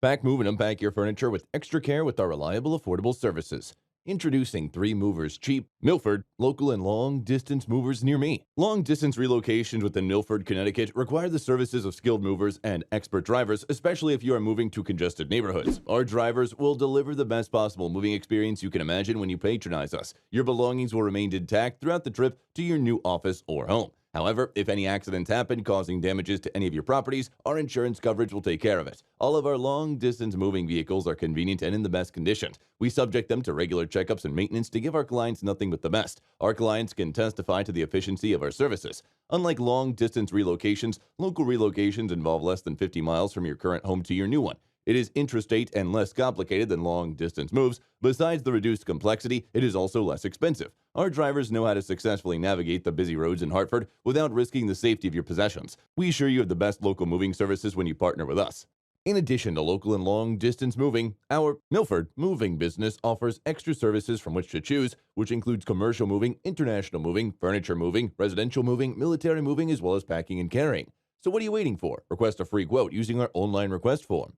Pack, move, and unpack your furniture with extra care with our reliable, affordable services. Introducing 3 Movers Cheap, Milford, local and long distance movers near me. Long distance relocations within Milford, Connecticut require the services of skilled movers and expert drivers, especially if you are moving to congested neighborhoods. Our drivers will deliver the best possible moving experience you can imagine when you patronize us. Your belongings will remain intact throughout the trip to your new office or home. However, if any accidents happen causing damages to any of your properties, our insurance coverage will take care of it. All of our long-distance moving vehicles are convenient and in the best condition. We subject them to regular checkups and maintenance to give our clients nothing but the best. Our clients can testify to the efficiency of our services. Unlike long-distance relocations, local relocations involve less than 50 miles from your current home to your new one. It is intrastate and less complicated than long-distance moves. Besides the reduced complexity, it is also less expensive. Our drivers know how to successfully navigate the busy roads in Hartford without risking the safety of your possessions. We assure you have the best local moving services when you partner with us. In addition to local and long-distance moving, our Milford moving business offers extra services from which to choose, which includes commercial moving, international moving, furniture moving, residential moving, military moving, as well as packing and carrying. So what are you waiting for? Request a free quote using our online request form.